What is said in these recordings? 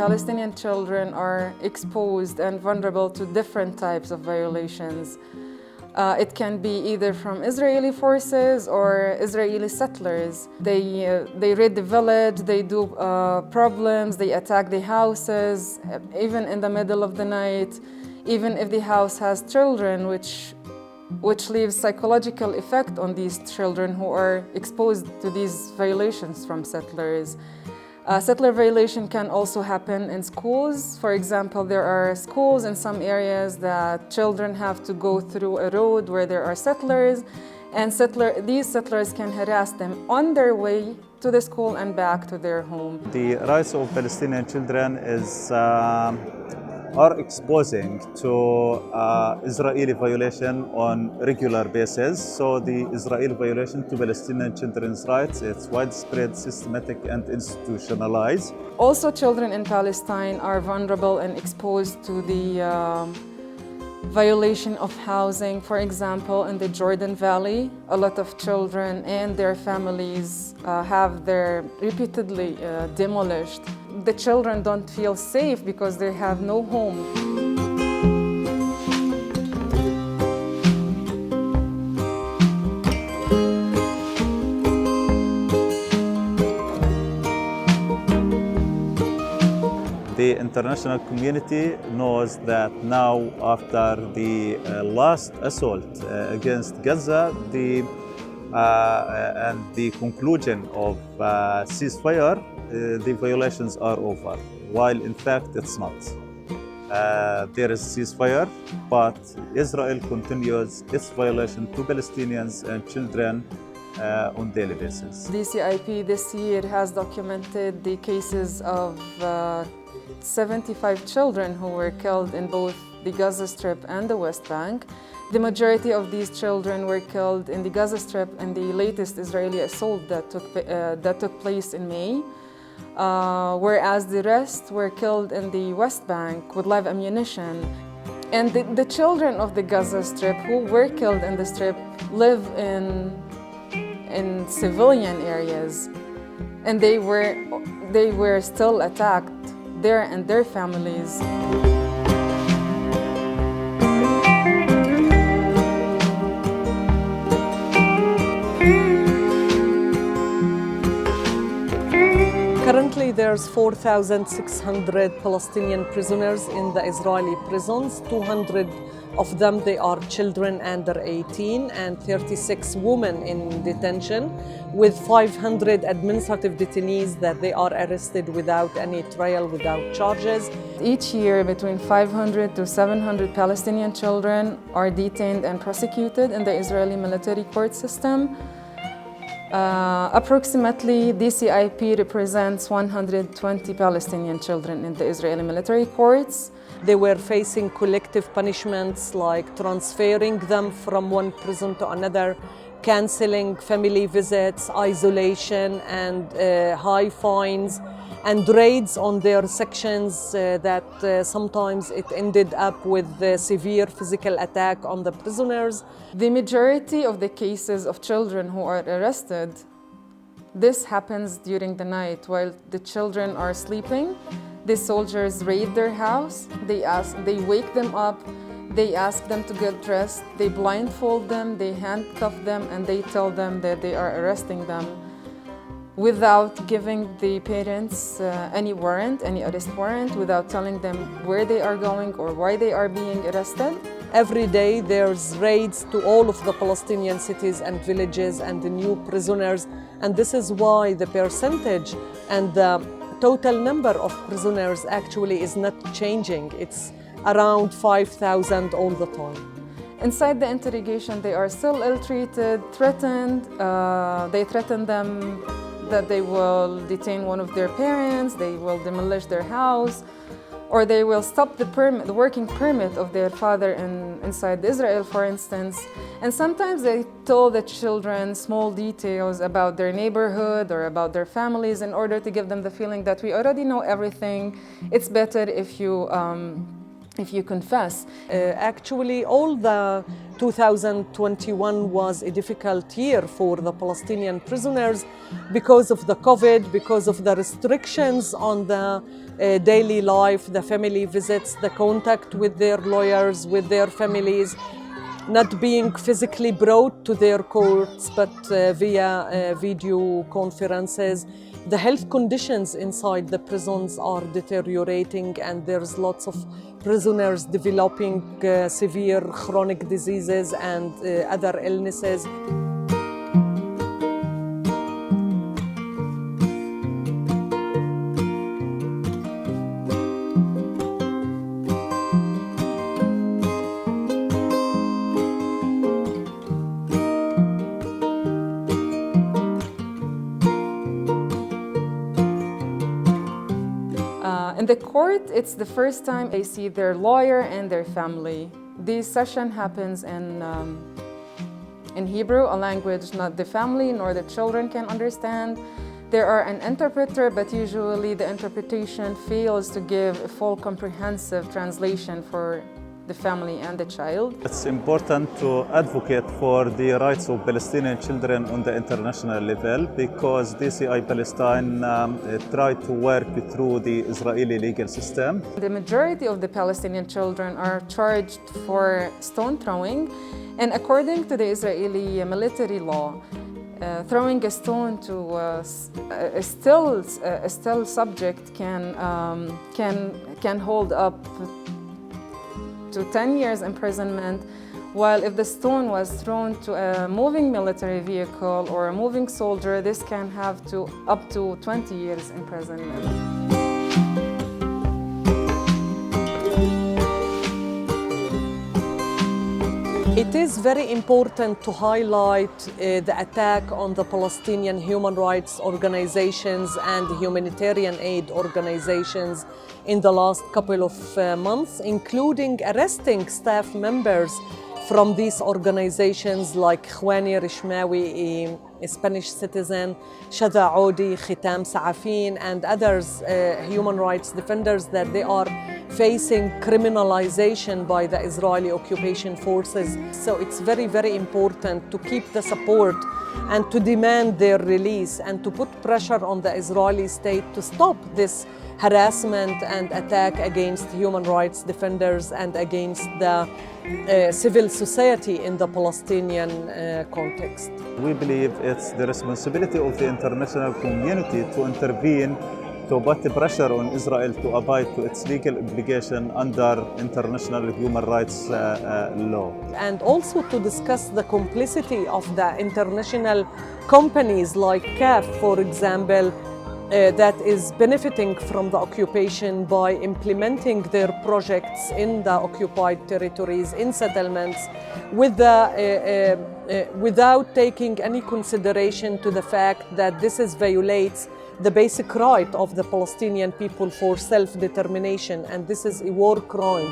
Palestinian children are exposed and vulnerable to different types of violations. It can be either from Israeli forces or Israeli settlers. They raid the village, they do problems, they attack the houses, even in the middle of the night, even if the house has children, which leaves psychological effect on these children who are exposed to these violations from settlers. Settler violation can also happen in schools. For example, there are schools in some areas that children have to go through a road where there are settlers, and these settlers can harass them on their way to the school and back to their home. The rights of Palestinian children are exposing to Israeli violation on regular basis. So the Israeli violation to Palestinian children's rights, it's widespread, systematic, and institutionalized. Also, children in Palestine are vulnerable and exposed to the violation of housing. For example, in the Jordan Valley, a lot of children and their families have their repeatedly demolished. The children don't feel safe because they have no home. The international community knows that now, after the last assault against Gaza, and the conclusion of ceasefire, the violations are over, while in fact it's not. There is ceasefire, but Israel continues its violation to Palestinians and children on daily basis. DCI-P this year has documented the cases of 75 children who were killed in both the Gaza Strip and the West Bank. The majority of these children were killed in the Gaza Strip in the latest Israeli assault that took place in May, whereas the rest were killed in the West Bank with live ammunition. And the children of the Gaza Strip who were killed in the Strip live in civilian areas, and they were still attacked there and their families. Currently, there's 4,600 Palestinian prisoners in the Israeli prisons. 200 of them, they are children under 18, and 36 women in detention, with 500 administrative detainees that they are arrested without any trial, without charges. Each year, between 500 to 700 Palestinian children are detained and prosecuted in the Israeli military court system. Approximately, DCI-P represents 120 Palestinian children in the Israeli military courts. They were facing collective punishments like transferring them from one prison to another, canceling family visits, isolation, and high fines, and raids on their sections that sometimes it ended up with severe physical attack on the prisoners. The majority of the cases of children who are arrested, this happens during the night while the children are sleeping. The soldiers raid their house, they wake them up, they ask them to get dressed, they blindfold them, they handcuff them, and they tell them that they are arresting them without giving the parents any warrant, any arrest warrant, without telling them where they are going or why they are being arrested. Every day there's raids to all of the Palestinian cities and villages and the new prisoners, and this is why the percentage and the total number of prisoners actually is not changing. It's around 5,000 all the time. Inside the interrogation, they are still ill-treated, threatened. They threaten them that they will detain one of their parents, they will demolish their house, or they will stop the working permit of their father inside Israel, for instance. And sometimes they tell the children small details about their neighborhood or about their families in order to give them the feeling that we already know everything. It's better if you if you confess. Actually, all the 2021 was a difficult year for the Palestinian prisoners because of the COVID, because of the restrictions on the daily life, the family visits, the contact with their lawyers, with their families, not being physically brought to their courts, but via video conferences. The health conditions inside the prisons are deteriorating, and there's lots of prisoners developing severe chronic diseases and other illnesses. In the court, it's the first time they see their lawyer and their family. This session happens in Hebrew, a language not the family nor the children can understand. There are an interpreter, but usually the interpretation fails to give a full comprehensive translation for the family and the child. It's important to advocate for the rights of Palestinian children on the international level because DCI Palestine tried to work through the Israeli legal system. The majority of the Palestinian children are charged for stone throwing, and according to the Israeli military law, throwing a stone to a still subject can hold up to 10 years imprisonment, while if the stone was thrown to a moving military vehicle or a moving soldier, this can have up to 20 years imprisonment. It is very important to highlight the attack on the Palestinian human rights organizations and humanitarian aid organizations in the last couple of months, including arresting staff members from these organizations like Khwani Rishmawi, a Spanish citizen, Shada Audi, Khitam Saafin, and others, human rights defenders, that they are facing criminalization by the Israeli occupation forces. So it's very, very important to keep the support and to demand their release and to put pressure on the Israeli state to stop this harassment and attack against human rights defenders and against the civil society in the Palestinian context. We believe it's the responsibility of the international community to intervene, to put pressure on Israel to abide to its legal obligation under international human rights law. And also to discuss the complicity of the international companies like CAF, for example, that is benefiting from the occupation by implementing their projects in the occupied territories, in settlements, without taking any consideration to the fact that this violates the basic right of the Palestinian people for self-determination, and this is a war crime.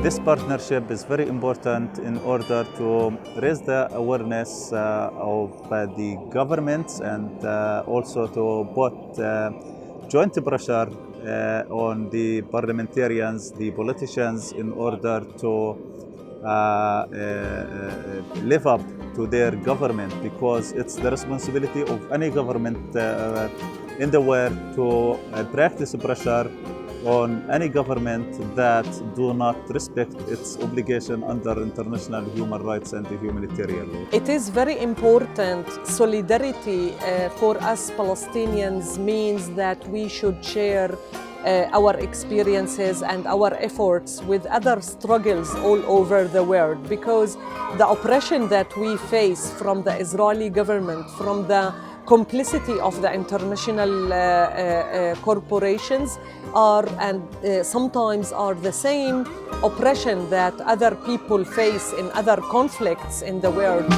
This partnership is very important in order to raise the awareness of the governments and also to put joint pressure on the parliamentarians, the politicians, in order to live up to their government, because it's the responsibility of any government in the world to practice pressure on any government that do not respect its obligation under international human rights and the humanitarian law. It is very important. Solidarity for us Palestinians means that we should share our experiences and our efforts with other struggles all over the world, because the oppression that we face from the Israeli government, from the complicity of the international corporations are and sometimes are the same oppression that other people face in other conflicts in the world.